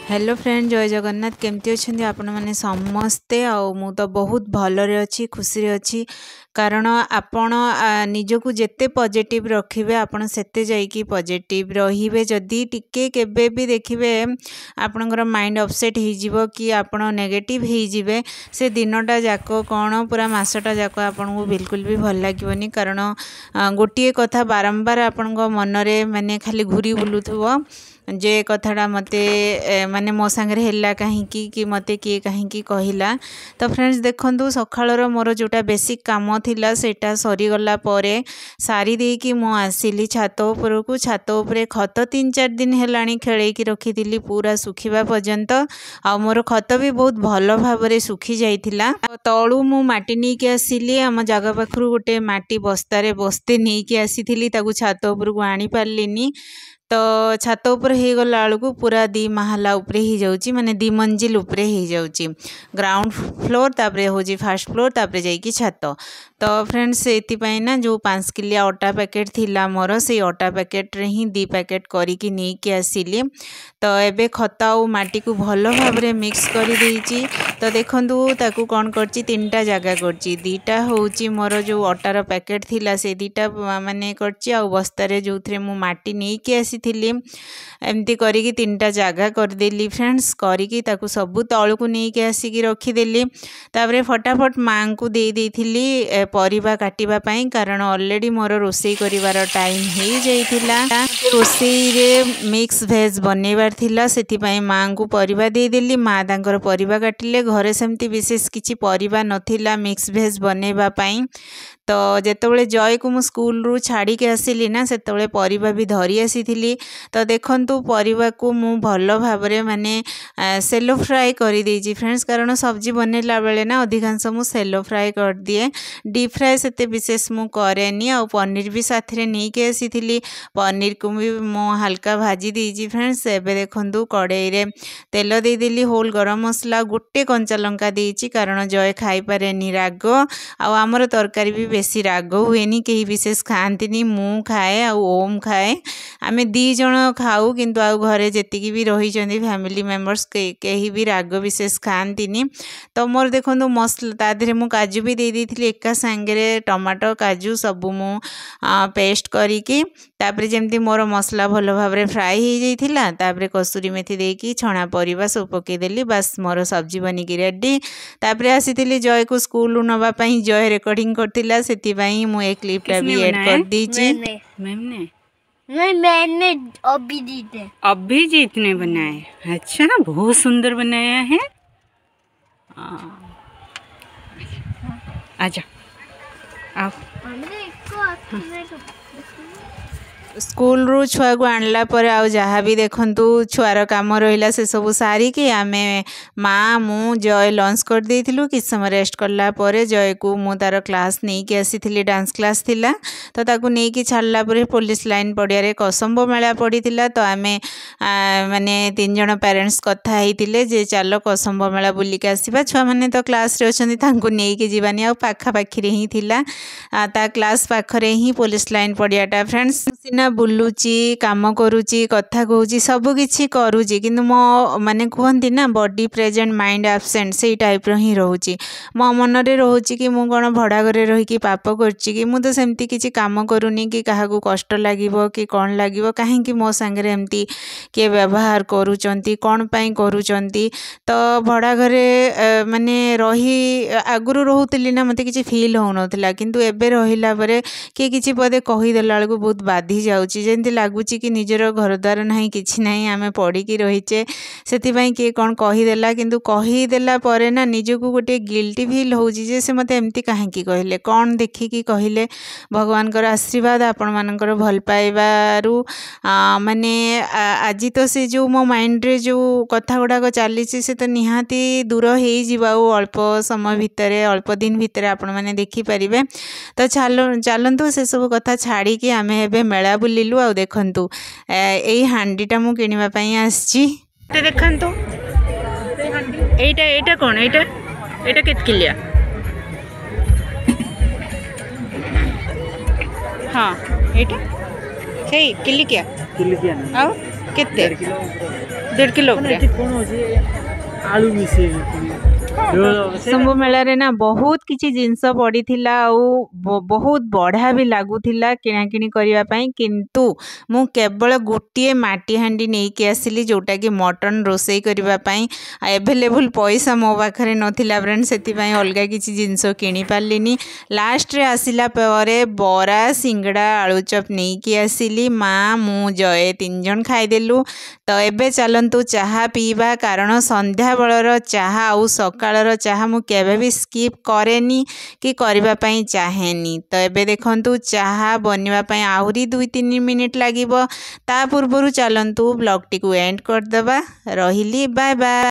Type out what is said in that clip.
Hello friend जय जगन्नाथ केमती अच्छे आपण मैंने समस्ते मु तो बहुत भलरे अच्छी खुशी अच्छी कारण आपण निजको जेते पॉजिटिव रखिबे आपण सेते जाइकी पॉजिटिव रहिबे जदी टिके केबे भी देखिबे आपणकर माइंड अपसेट हो जिवो कि आपण नेगेटिव हो जिवे से दिनटा जाक कौन पूरा मसटा जाक आपन को बिल्कुल भी भल लागिवनी कारण गोटे कथा बारंबार आपण मनरे माने खाली घूरी बुलुथुवो जे कथाटा मते माने मो सांगे हेला कहीं कि मते किए कहीं कहला। तो फ्रेंड्स देखंतु सखाळर मोर जोटा बेसिक काम थिला सेटा सरी गला परे सारी दे कि मो आसिली छात ऊपर को छात ऊपर खत 3-4 दिन हेलाणी खेळेकी रखिथिली पूरा सुखिबा पर्यंत आ मोर खत भी बहुत भल भाबरे सुखी जाइथिला। तळू मु माटी नै कि आसिली आम जगह पाखरु गोटे माटी बस्तारे बस्ते नै कि आसीथिली ताकू छात ऊपर को आनी पारलिनी। तो छात उपर हो गला बेलू पूरा 2 माहला उपरे ही जाउची माने 2 मंजिल उपरे ही जाउची ग्राउंड फ्लोर तापरे होजी फर्स्ट फ्लोर तापरे जाइकी छात। तो फ्रेंड्स से ना जो 5 किलिया अटा पैकेट थिला मोर से अटा पैकेट रे ही 2 पैकेट करिकी नै कि आसिली। तो एबे खत और माटी को भल भाबरे मिक्स करी देइची। तो देखंतु ताकू कोन करची 3टा जगह करची 2टा होची मोर जो अटार पैकेट थिला से 2टा माने करची आ बस्तारे जो थरे मु माटी नै कि आसी थिली एमती करिकी 3टा जगह करदेली फ्रेंड्स करिकी ताकू सबु तळकू नै कि आसिकी रखिदेली। तापरे फटाफट मां को दे देइथिली परिबा काटिबा पई कारण ऑलरेडी मोर रोसई करिवार टाइम हे जाइथिला। रोसई रे मिक्स वेज बनेबार थिला सेति पई मां को परिबा दे देली मां तांकर परिबा काटिले घरे सेमती विशेष किछि परिबा नथिला मिक्स वेज बनेबा पई। तो जेतबेले जय को मु स्कूल रु छाड़ी के आसिली ना सेतबेले परिबा भी धरी आसीथिली। तो देखंतु परिबा को मु भल भाबरे माने सेलो फ्राई करी देजी फ्रेंड्स कारण सब्जी बनेला बेले ना अधिकांश मु सेलो फ्राई कर दिए डीप फ्राई सेते विशेष मु करेनी। आ पनीर भी साथरे नै के आसीथिली पनीर को भी मु हल्का भाजी देजी फ्रेंड्स। एबे देखंतु कड़ाई रे तेल दे देली होल गरम मसला गोटे कंचा लंका देची कारण जय खाई पारेनी राग आ हमर तरकारी भी बेसी राग हुएनी कहीं विशेष खाती मु खाए आ ओम खाए आमे 2 जण खाऊ किंतु आ घरे जेतिकी भी रही फैमिली मेंबर्स कहीं भी राग विशेष खाती। तो मोर देखो मसला तादे मु काजू भी दे देइथिली एका सांगे टमाटो काजू सबू मु पेस्ट करिकी तापरे जेमती मोर मसला भल भाव फ्राई हो जाइथिला तापरे कसूरी मेथी देकी छणा परिबा सब पके देली बस मोर सब्जी बनिकी रेडी। तापरे आसीथिली जय को स्कूल नवा पई जय रिकॉर्डिंग करथिला सेति पई मु एक क्लिपटा भी ऐड कर दीची। मैंने अभिजीत ने बनाया। अच्छा बहुत सुंदर बनाया है। आजा आओ स्कूल रू छुआ को आणला पर आउ जहाँ भी देखंतु छुआर काम रहिला से सब सारी कि आमे माँ मु जय लंच कर देइथिलु कि समय रेस्ट करला परे जय को मु तार क्लास नहीं कि आसीथिली डांस क्लास थिला। तो ताकू नहीं कि छाड़ला परे पुलिस लाइन पड़िया रे कसम्बो मेला पड़ीथिला। तो आमे माने 3 जण पेरेंट्स कथा हेतिले जे चलो कसम्बो मेला बुलिक आसीबा छुआ माने तो क्लास रे अछंती तांकू नहीं कि जीवानी आ पाखा पाखी रे ही थिला ता क्लास पाखरे ही पुलिस लाइन पड़ियाटा फ्रेंड्स सिना बुलुची काम करुची कथा कहूची सब किछि करुची किंतु मो माने कहंती ना बॉडी प्रेजेंट माइंड एब्सेंट से टाइप रो ही रहूची मो मन रे रहूची कि मु कोन भड़ा घरे रही कि पाप करची कि मु तो सेमती किछि काम करूनी कि काहाकू कष्ट लागिवो कि कोन लागिवो काहे कि मो संगे एमती के व्यवहार करूचंती कोन पई करूचंती। तो भड़ा घरे माने रही आगुरु रहउतली ना मते किछि फील होउनथला किंतु एबे रहिला परे कि किछि पदे कहि देला बेलको बहुत बाधी जाउची जेंती लागुची कि निजर घर द्वार नाही किछि नाही आमे पड़ीकी रहिचे सेति पई के कोन कहि देला किंतु कहि देला परे ना निजको गोटे गिल्टी फील होउची जे से मते एमती काहे कि कहिले कोन देखि कि कहिले भगवान कर आशीर्वाद आपण मानकर भल पाइबारु माने आज तो से जो मो माइंड रे जो कथा गुडा को चली से तो निहाती दूर हो जिबा अल्प समय भितर अल्प दिन भितर आपण माने देखि परिबे। तो चलंतु से सब कथा छाड़ी कि आमे एबे मेला बुलिलु आ देखंतु एई हांडीटा मु किनिबा पई आछि ते देखंतु एटा कोन एटा केत किलिया हाँ एटा सही किलिकिया आ केते 1.5 किलो आलू मिसे शंभु मेलारे ना बहुत किछि जिनस पड़ीथिला बहुत बढ़िया भी लागुथिला किणाकिणी करिवा पई किंतु मु केवल गोटे माटी हांडी नहीं के आसिली जोटा कि मटन रोसई करिवा पई अवेलेबल पैसा मो पाखरे नथिला फ्रेंड सेति पई अलगा किछि जिनस किनी पारलिनी लास्ट रे आसिला परे बरा सिंगड़ा आलू चप नहीं के आसिली माँ मु जय 3 जन खाइदेलु तो एबे चलंतु चाहा पीवा कारण संध्या बेलर चाहा आउ सकाळर चाहा मु केबे भी स्किप करेनी कि करबा पई चाहेनी तो एबे देखंतु चाहा बनिवा पई आहुरी 2-3 मिनिट लागिबो ता पूर्वरु चलंतु ब्लॉग टी को एंड कर दबा रहिली बाय बाय।